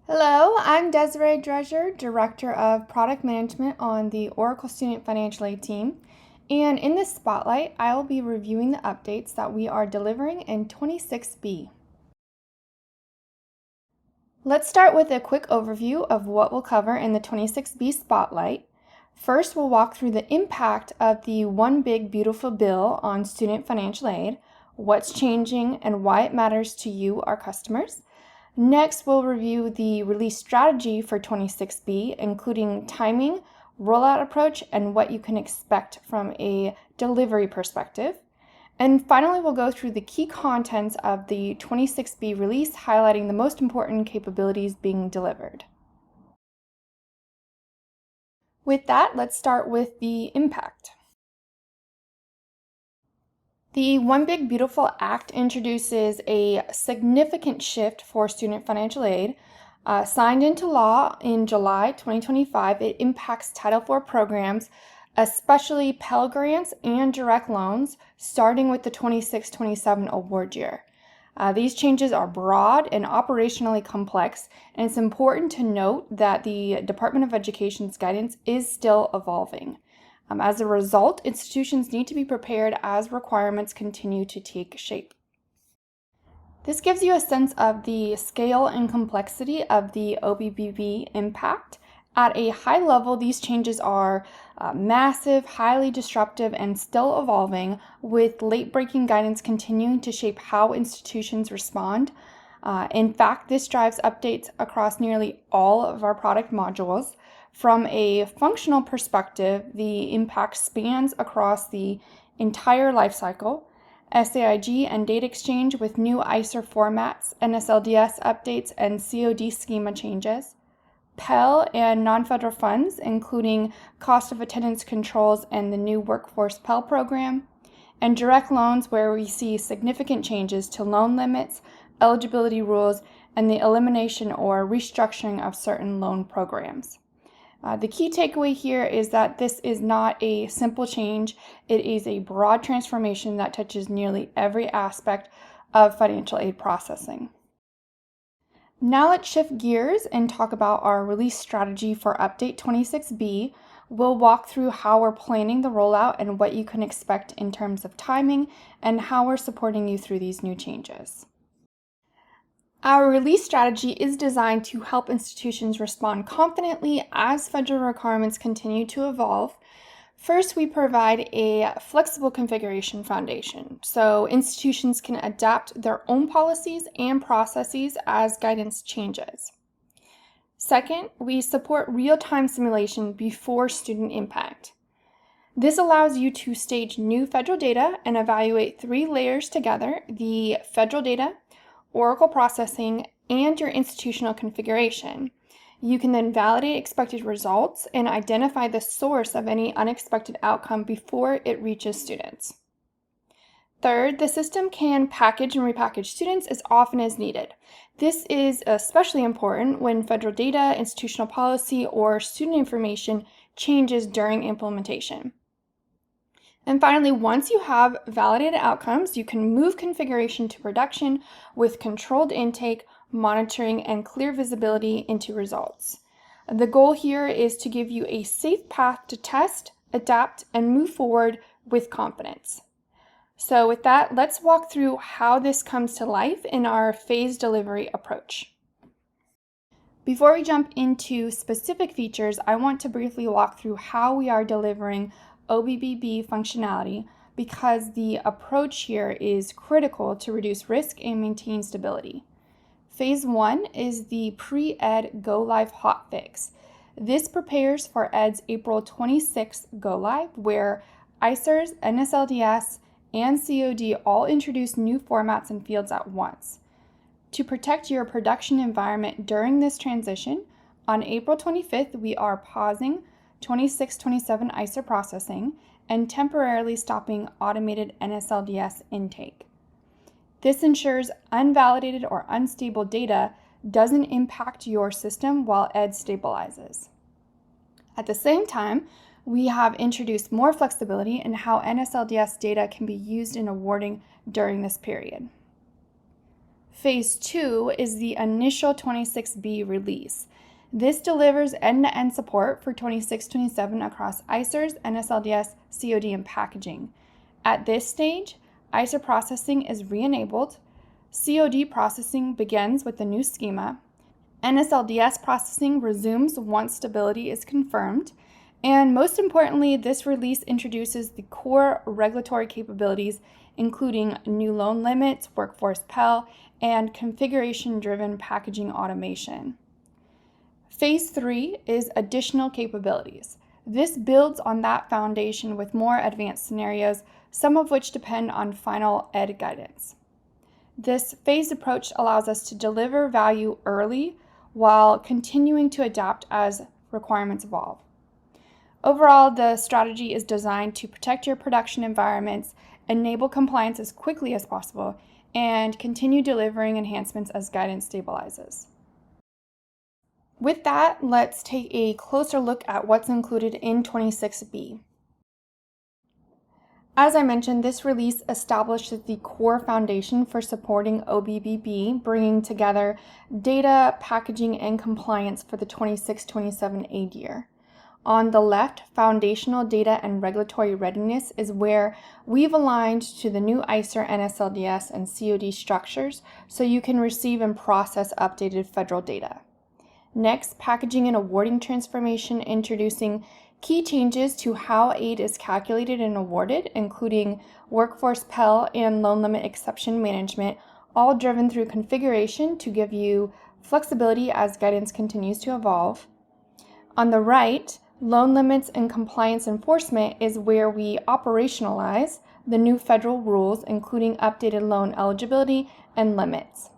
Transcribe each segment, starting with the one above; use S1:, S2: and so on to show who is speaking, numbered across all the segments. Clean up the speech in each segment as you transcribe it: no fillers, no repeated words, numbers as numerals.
S1: Hello, I'm Desiree Drescher, Director of Product Management on the Oracle Student Financial Aid team. And in this spotlight, I will be reviewing the updates that we are delivering in 26B. Let's start with a quick overview of what we'll cover in the 26B spotlight. First, we'll walk through the impact of the One Big Beautiful Bill on student financial aid, what's changing, and why it matters to you, our customers. Next, we'll review the release strategy for 26B, including timing, rollout approach, and what you can expect from a delivery perspective. And finally, we'll go through the key contents of the 26B release, highlighting the most important capabilities being delivered. With that, let's start with the impact. The One Big Beautiful Act introduces a significant shift for student financial aid. Signed into law in July 2025, it impacts Title IV programs, especially Pell Grants and direct loans, starting with the 26-27 award year. These changes are broad and operationally complex, and it's important to note that the Department of Education's guidance is still evolving. As a result, institutions need to be prepared as requirements continue to take shape. This gives you a sense of the scale and complexity of the OBBB impact. At a high level, these changes are massive, highly disruptive, and still evolving, with late-breaking guidance continuing to shape how institutions respond. In fact, this drives updates across nearly all of our product modules. From a functional perspective, the impact spans across the entire lifecycle. SAIG and data exchange with new ICER formats, NSLDS updates, and COD schema changes. Pell and non-federal funds, including cost of attendance controls and the new Workforce Pell program. And direct loans, where we see significant changes to loan limits, eligibility rules, and the elimination or restructuring of certain loan programs. The key takeaway here is that this is not a simple change. It is a broad transformation that touches nearly every aspect of financial aid processing. Now let's shift gears and talk about our release strategy for Update 26B. We'll walk through how we're planning the rollout and what you can expect in terms of timing and how we're supporting you through these new changes. Our release strategy is designed to help institutions respond confidently as federal requirements continue to evolve. First, we provide a flexible configuration foundation, so institutions can adapt their own policies and processes as guidance changes. Second, we support real-time simulation before student impact. This allows you to stage new federal data and evaluate 3 layers together: the federal data, Oracle processing, and your institutional configuration. You can then validate expected results and identify the source of any unexpected outcome before it reaches students. Third, the system can package and repackage students as often as needed. This is especially important when federal data, institutional policy, or student information changes during implementation. And finally, once you have validated outcomes, you can move configuration to production with controlled intake, monitoring, and clear visibility into results. The goal here is to give you a safe path to test, adapt, and move forward with confidence. So with that, let's walk through how this comes to life in our phased delivery approach. Before we jump into specific features, I want to briefly walk through how we are delivering OBBB functionality, because the approach here is critical to reduce risk and maintain stability. Phase 1 is the pre-Ed Go Live hotfix. This prepares for Ed's April 26th Go Live, where ICERs, NSLDS, and COD all introduce new formats and fields at once. To protect your production environment during this transition, on April 25th, we are pausing 26-27 ICER processing and temporarily stopping automated NSLDS intake. This ensures unvalidated or unstable data doesn't impact your system while Ed stabilizes. At the same time, we have introduced more flexibility in how NSLDS data can be used in awarding during this period. Phase 2 is the initial 26B release. This delivers end-to-end support for 26-27 across ICERs, NSLDS, COD, and packaging. At this stage, ICER processing is re-enabled, COD processing begins with the new schema, NSLDS processing resumes once stability is confirmed, and most importantly, this release introduces the core regulatory capabilities, including new loan limits, workforce Pell, and configuration-driven packaging automation. Phase 3 is additional capabilities. This builds on that foundation with more advanced scenarios, some of which depend on final ed guidance. This phased approach allows us to deliver value early while continuing to adapt as requirements evolve. Overall, the strategy is designed to protect your production environments, enable compliance as quickly as possible, and continue delivering enhancements as guidance stabilizes. With that, let's take a closer look at what's included in 26B. As I mentioned, this release establishes the core foundation for supporting OBBB, bringing together data, packaging, and compliance for the 26-27 aid year. On the left, foundational data and regulatory readiness is where we've aligned to the new ICER, NSLDS, and COD structures so you can receive and process updated federal data. Next, packaging and awarding transformation, introducing key changes to how aid is calculated and awarded, including workforce Pell and loan limit exception management, all driven through configuration to give you flexibility as guidance continues to evolve. On the right, loan limits and compliance enforcement is where we operationalize the new federal rules, including updated loan eligibility and limits.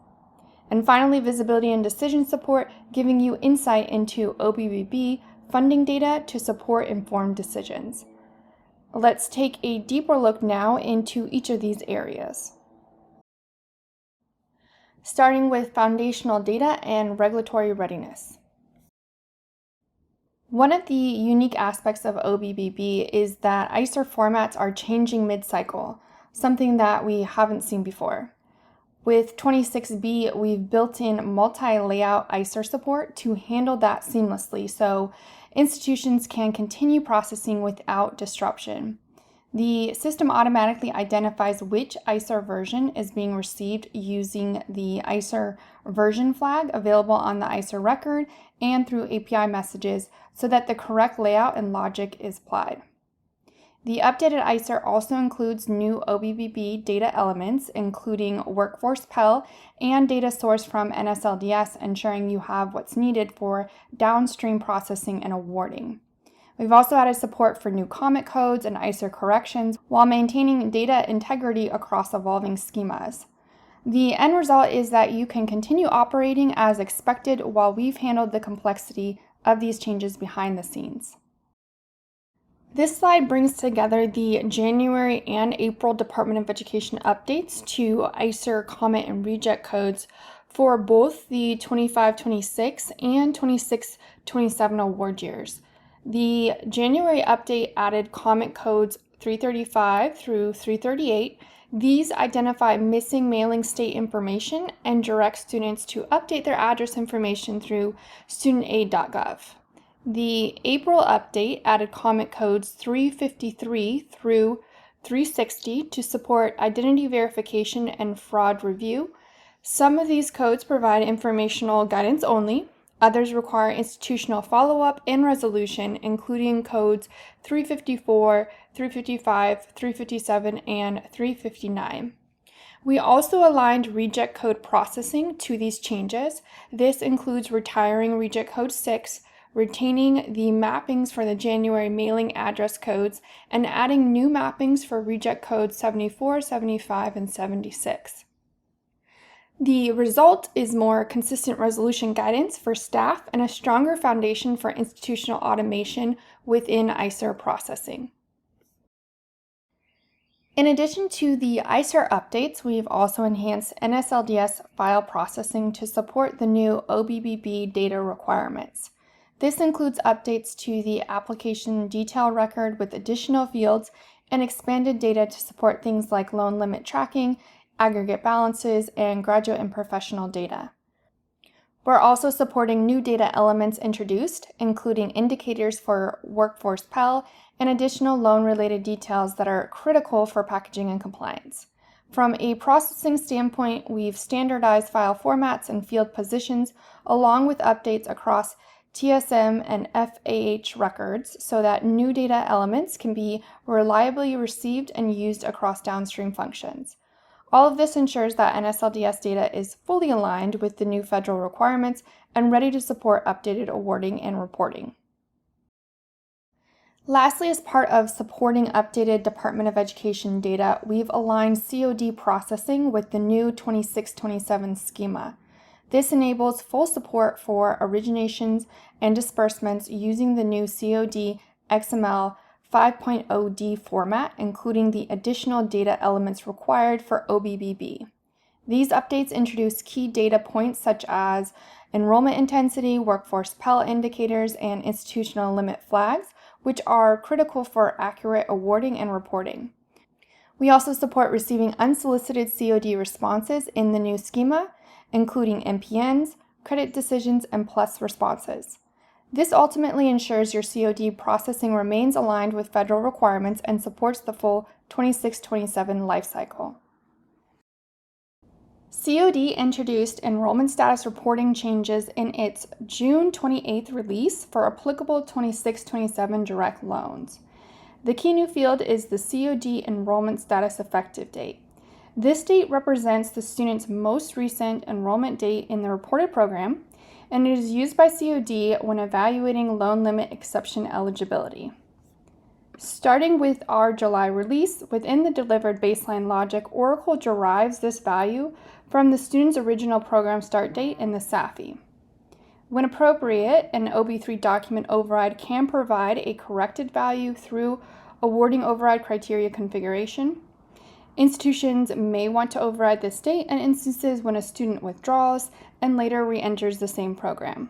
S1: And finally, visibility and decision support, giving you insight into OBBB funding data to support informed decisions. Let's take a deeper look now into each of these areas. Starting with foundational data and regulatory readiness. One of the unique aspects of OBBB is that ICER formats are changing mid-cycle, something that we haven't seen before. With 26B, we've built in multi-layout ICER support to handle that seamlessly so institutions can continue processing without disruption. The system automatically identifies which ICER version is being received using the ICER version flag available on the ICER record and through API messages so that the correct layout and logic is applied. The updated ICER also includes new OBBB data elements, including workforce Pell and data sourced from NSLDS, ensuring you have what's needed for downstream processing and awarding. We've also added support for new comment codes and ICER corrections while maintaining data integrity across evolving schemas. The end result is that you can continue operating as expected while we've handled the complexity of these changes behind the scenes. This slide brings together the January and April Department of Education updates to ICER comment and reject codes for both the 25-26 and 26-27 award years. The January update added comment codes 335 through 338. These identify missing mailing state information and direct students to update their address information through studentaid.gov. The April update added comment codes 353 through 360 to support identity verification and fraud review. Some of these codes provide informational guidance only. Others require institutional follow-up and resolution, including codes 354, 355, 357, and 359. We also aligned reject code processing to these changes. This includes retiring reject code 6, retaining the mappings for the January mailing address codes, and adding new mappings for reject codes 74, 75, and 76. The result is more consistent resolution guidance for staff and a stronger foundation for institutional automation within ICER processing. In addition to the ICER updates, we've also enhanced NSLDS file processing to support the new OBBB data requirements. This includes updates to the application detail record with additional fields and expanded data to support things like loan limit tracking aggregate balances, and graduate and professional data. We're also supporting new data elements introduced, including indicators for Workforce Pell and additional loan-related details that are critical for packaging and compliance. From a processing standpoint, we've standardized file formats and field positions, along with updates across TSM and FAH records so that new data elements can be reliably received and used across downstream functions. All of this ensures that NSLDS data is fully aligned with the new federal requirements and ready to support updated awarding and reporting. Lastly, as part of supporting updated Department of Education data, we've aligned COD processing with the new 26-27 schema. This enables full support for originations and disbursements using the new COD XML 5.0D format, including the additional data elements required for OBBB. These updates introduce key data points such as enrollment intensity, workforce Pell indicators, and institutional limit flags, which are critical for accurate awarding and reporting. We also support receiving unsolicited COD responses in the new schema, including MPNs, credit decisions, and PLUS responses. This ultimately ensures your COD processing remains aligned with federal requirements and supports the full 26-27 lifecycle. COD introduced enrollment status reporting changes in its June 28th release for applicable 26-27 direct loans. The key new field is the COD enrollment status effective date. This date represents the student's most recent enrollment date in the reported program, and it is used by COD when evaluating loan limit exception eligibility. Starting with our July release, within the delivered baseline logic, Oracle derives this value from the student's original program start date in the SAFI. When appropriate, an OB3 document override can provide a corrected value through awarding override criteria configuration. Institutions may want to override this date in instances when a student withdraws and later re-enters the same program.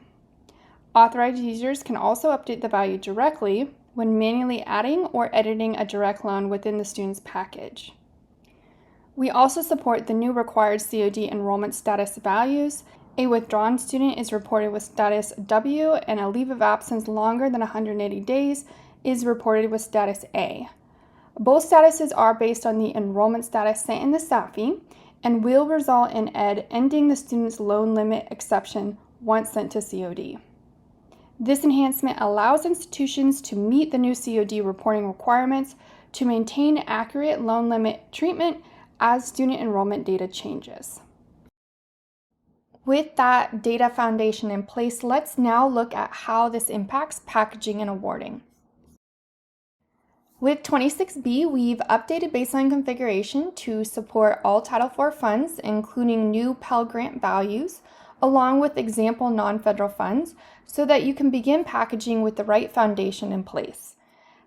S1: Authorized users can also update the value directly when manually adding or editing a direct loan within the student's package. We also support the new required COD enrollment status values. A withdrawn student is reported with status W, and a leave of absence longer than 180 days is reported with status A. Both statuses are based on the enrollment status sent in the SAFI and will result in ED ending the student's loan limit exception once sent to COD. This enhancement allows institutions to meet the new COD reporting requirements to maintain accurate loan limit treatment as student enrollment data changes. With that data foundation in place, let's now look at how this impacts packaging and awarding. With 26B, we've updated baseline configuration to support all Title IV funds, including new Pell Grant values, along with example non-federal funds, so that you can begin packaging with the right foundation in place.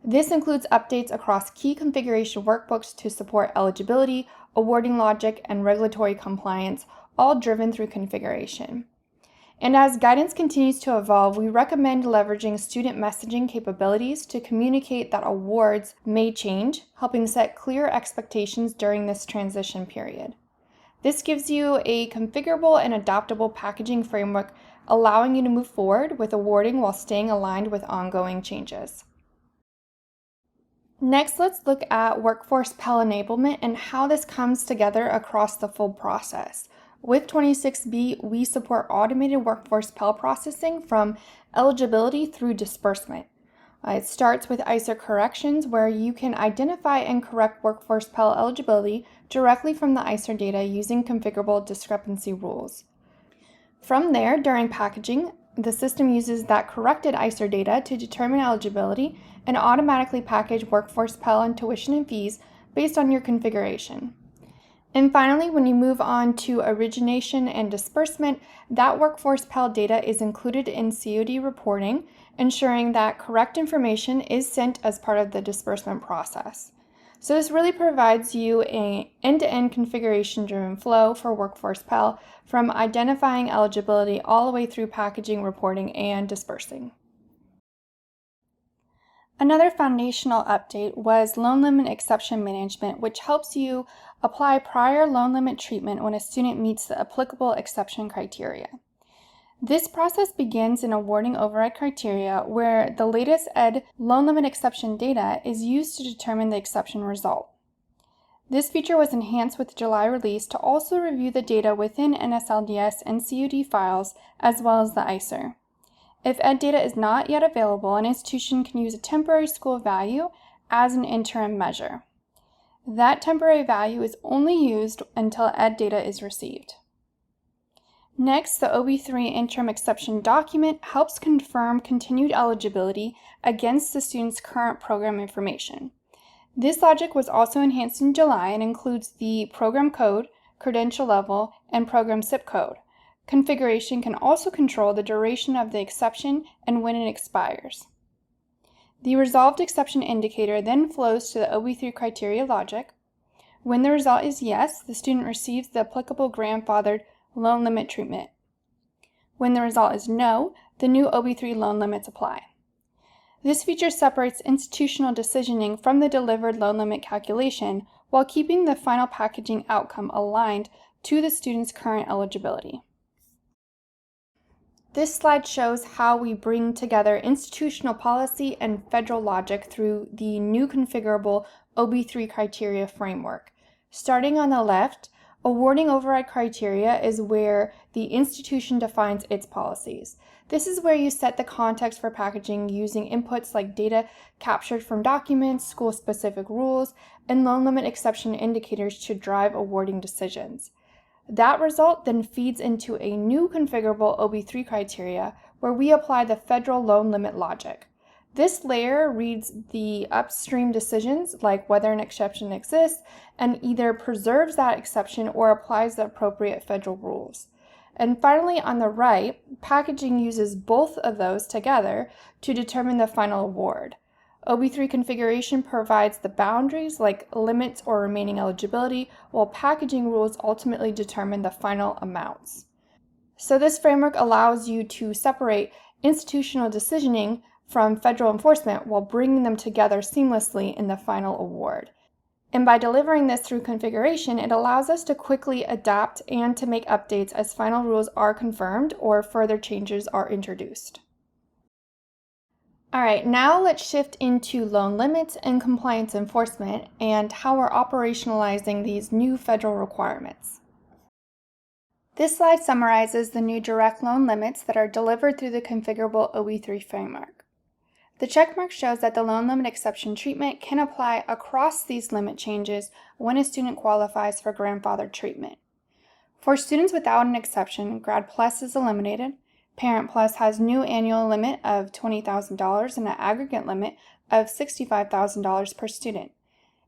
S1: This includes updates across key configuration workbooks to support eligibility, awarding logic, and regulatory compliance, all driven through configuration. And as guidance continues to evolve, we recommend leveraging student messaging capabilities to communicate that awards may change, helping set clear expectations during this transition period. This gives you a configurable and adaptable packaging framework, allowing you to move forward with awarding while staying aligned with ongoing changes. Next, let's look at Workforce Pell enablement and how this comes together across the full process. With 26B, we support automated Workforce Pell processing from eligibility through disbursement. It starts with ICER corrections, where you can identify and correct Workforce Pell eligibility directly from the ICER data using configurable discrepancy rules. From there, during packaging, the system uses that corrected ICER data to determine eligibility and automatically package Workforce Pell and tuition and fees based on your configuration. And finally, when you move on to origination and disbursement, that Workforce Pell data is included in COD reporting, ensuring that correct information is sent as part of the disbursement process. So this really provides you an end-to-end configuration-driven flow for Workforce Pell, from identifying eligibility all the way through packaging, reporting, and dispersing. Another foundational update was loan limit exception management, which helps you apply prior loan limit treatment when a student meets the applicable exception criteria. This process begins in awarding override criteria, where the latest ED loan limit exception data is used to determine the exception result. This feature was enhanced with the July release to also review the data within NSLDS and CUD files, as well as the ICER. If ED data is not yet available, an institution can use a temporary school value as an interim measure. That temporary value is only used until ED data is received. Next, the OB3 interim exception document helps confirm continued eligibility against the student's current program information. This logic was also enhanced in July and includes the program code, credential level, and program zip code. Configuration can also control the duration of the exception and when it expires. The resolved exception indicator then flows to the OB3 criteria logic. When the result is yes, the student receives the applicable grandfathered loan limit treatment. When the result is no, the new OB3 loan limits apply. This feature separates institutional decisioning from the delivered loan limit calculation while keeping the final packaging outcome aligned to the student's current eligibility. This slide shows how we bring together institutional policy and federal logic through the new configurable OB3 criteria framework. Starting on the left, awarding override criteria is where the institution defines its policies. This is where you set the context for packaging using inputs like data captured from documents, school-specific rules, and loan limit exception indicators to drive awarding decisions. That result then feeds into a new configurable OB3 criteria where we apply the federal loan limit logic. This layer reads the upstream decisions, like whether an exception exists, and either preserves that exception or applies the appropriate federal rules. And finally, on the right, packaging uses both of those together to determine the final award. OB3 configuration provides the boundaries like limits or remaining eligibility, while packaging rules ultimately determine the final amounts. So this framework allows you to separate institutional decisioning from federal enforcement while bringing them together seamlessly in the final award. And by delivering this through configuration, it allows us to quickly adapt and to make updates as final rules are confirmed or further changes are introduced. All right, now let's shift into loan limits and compliance enforcement and how we're operationalizing these new federal requirements. This slide summarizes the new direct loan limits that are delivered through the configurable OB3 framework. The checkmark shows that the loan limit exception treatment can apply across these limit changes when a student qualifies for grandfathered treatment. For students without an exception, Grad Plus is eliminated. Parent Plus has new annual limit of $20,000 and an aggregate limit of $65,000 per student.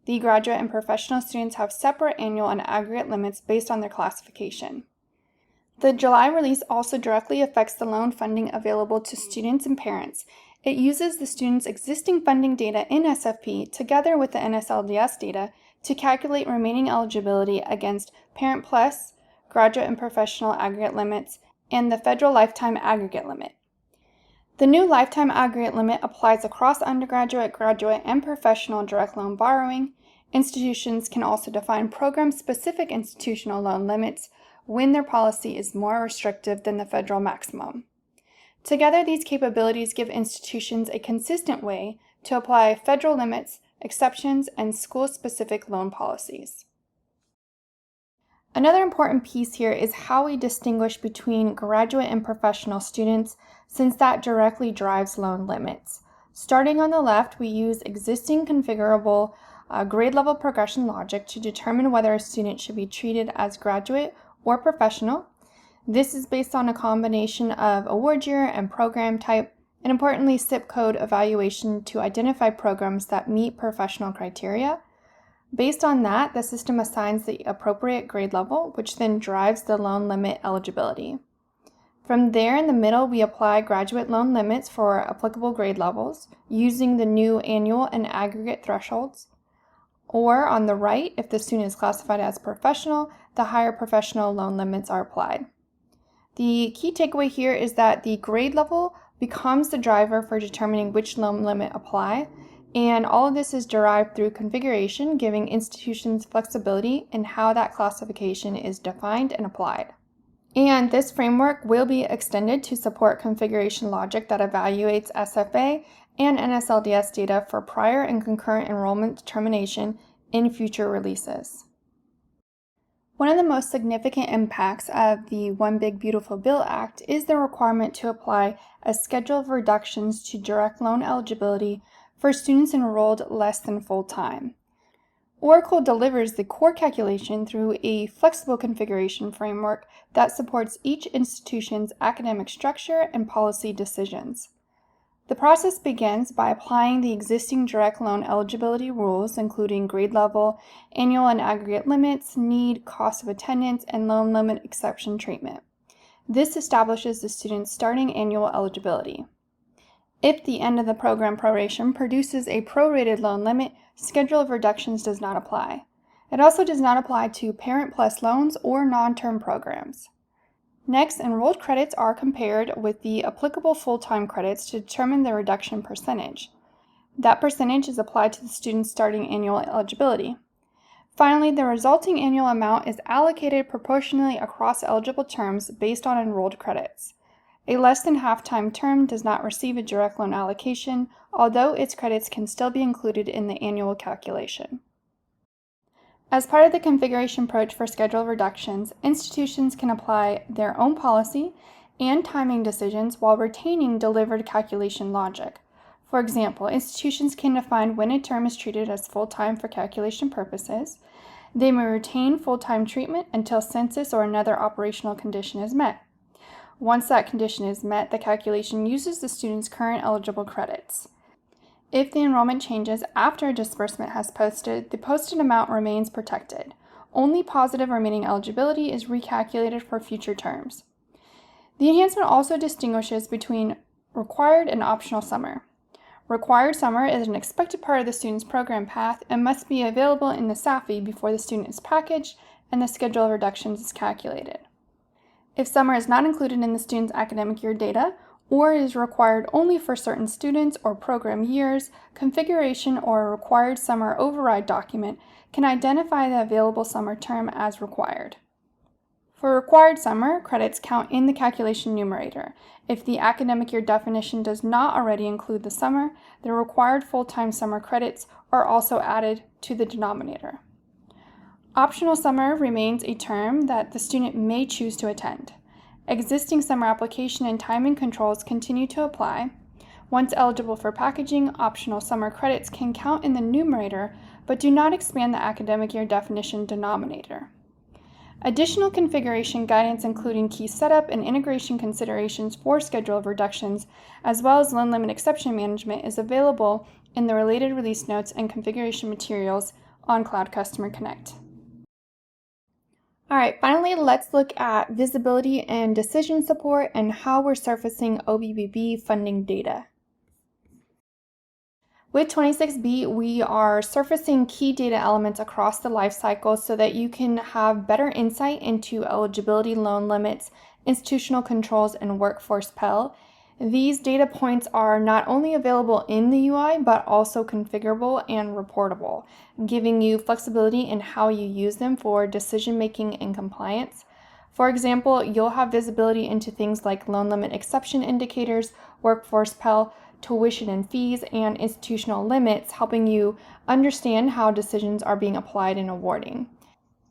S1: The graduate and professional students have separate annual and aggregate limits based on their classification. The July release also directly affects the loan funding available to students and parents. It uses the student's existing funding data in SFP together with the NSLDS data to calculate remaining eligibility against Parent Plus, graduate and professional aggregate limits, and the federal lifetime aggregate limit. The new lifetime aggregate limit applies across undergraduate, graduate, and professional direct loan borrowing. Institutions can also define program-specific institutional loan limits when their policy is more restrictive than the federal maximum. Together, these capabilities give institutions a consistent way to apply federal limits, exceptions, and school-specific loan policies. Another important piece here is how we distinguish between graduate and professional students, since that directly drives loan limits. Starting on the left, we use existing configurable grade level progression logic to determine whether a student should be treated as graduate or professional. This is based on a combination of award year and program type, and importantly, zip code evaluation to identify programs that meet professional criteria. Based on that, the system assigns the appropriate grade level, which then drives the loan limit eligibility. From there, in the middle, we apply graduate loan limits for applicable grade levels using the new annual and aggregate thresholds. Or on the right, if the student is classified as professional, the higher professional loan limits are applied. The key takeaway here is that the grade level becomes the driver for determining which loan limit apply, And all of this is derived through configuration, giving institutions flexibility in how that classification is defined and applied. And this framework will be extended to support configuration logic that evaluates SFA and NSLDS data for prior and concurrent enrollment determination in future releases. One of the most significant impacts of the One Big Beautiful Bill Act is the requirement to apply a schedule of reductions to direct loan eligibility for students enrolled less than full-time. Oracle delivers the core calculation through a flexible configuration framework that supports each institution's academic structure and policy decisions. The process begins by applying the existing direct loan eligibility rules, including grade level, annual and aggregate limits, need, cost of attendance, and loan limit exception treatment. This establishes the student's starting annual eligibility. If the end of the program proration produces a prorated loan limit, schedule of reductions does not apply. It also does not apply to Parent Plus loans or non-term programs. Next, enrolled credits are compared with the applicable full-time credits to determine the reduction percentage. That percentage is applied to the student's starting annual eligibility. Finally, the resulting annual amount is allocated proportionally across eligible terms based on enrolled credits. A less than half-time term does not receive a direct loan allocation, although its credits can still be included in the annual calculation. As part of the configuration approach for schedule reductions, institutions can apply their own policy and timing decisions while retaining delivered calculation logic. For example, institutions can define when a term is treated as full-time for calculation purposes. They may retain full-time treatment until census or another operational condition is met. Once that condition is met, the calculation uses the student's current eligible credits. If the enrollment changes after a disbursement has posted, the posted amount remains protected. Only positive remaining eligibility is recalculated for future terms. The enhancement also distinguishes between required and optional summer. Required summer is an expected part of the student's program path and must be available in the SAFI before the student is packaged and the schedule of reductions is calculated. If summer is not included in the student's academic year data, or is required only for certain students or program years, configuration or a required summer override document can identify the available summer term as required. For required summer, credits count in the calculation numerator. If the academic year definition does not already include the summer, the required full-time summer credits are also added to the denominator. Optional summer remains a term that the student may choose to attend. Existing summer application and timing controls continue to apply. Once eligible for packaging, optional summer credits can count in the numerator, but do not expand the academic year definition denominator. Additional configuration guidance, including key setup and integration considerations for schedule of reductions, as well as loan limit exception management, is available in the related release notes and configuration materials on Cloud Customer Connect. All right, finally, let's look at visibility and decision support and how we're surfacing OBBB funding data. With 26B, we are surfacing key data elements across the life cycle so that you can have better insight into eligibility, loan limits, institutional controls, and workforce Pell. These data points are not only available in the UI, but also configurable and reportable, giving you flexibility in how you use them for decision-making and compliance. For example, you'll have visibility into things like loan limit exception indicators, workforce Pell, tuition and fees, and institutional limits, helping you understand how decisions are being applied in awarding.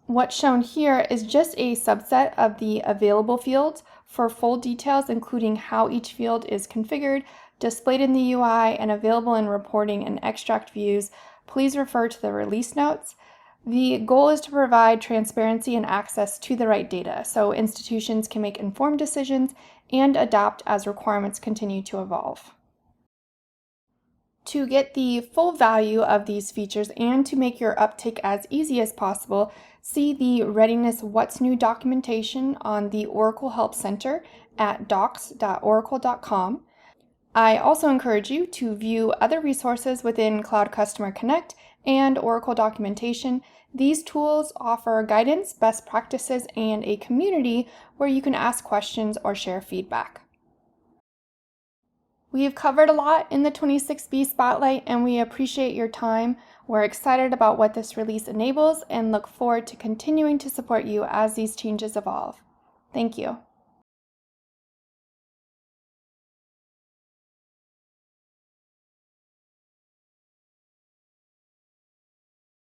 S1: What's shown here is just a subset of the available fields. For full details, including how each field is configured, displayed in the UI, and available in reporting and extract views, please refer to the release notes. The goal is to provide transparency and access to the right data so institutions can make informed decisions and adapt as requirements continue to evolve. To get the full value of these features and to make your uptake as easy as possible, see the Readiness What's New documentation on the Oracle Help Center at docs.oracle.com. I also encourage you to view other resources within Cloud Customer Connect and Oracle documentation. These tools offer guidance, best practices, and a community where you can ask questions or share feedback. We've covered a lot in the 26B Spotlight, and we appreciate your time. We're excited about what this release enables and look forward to continuing to support you as these changes evolve. Thank you.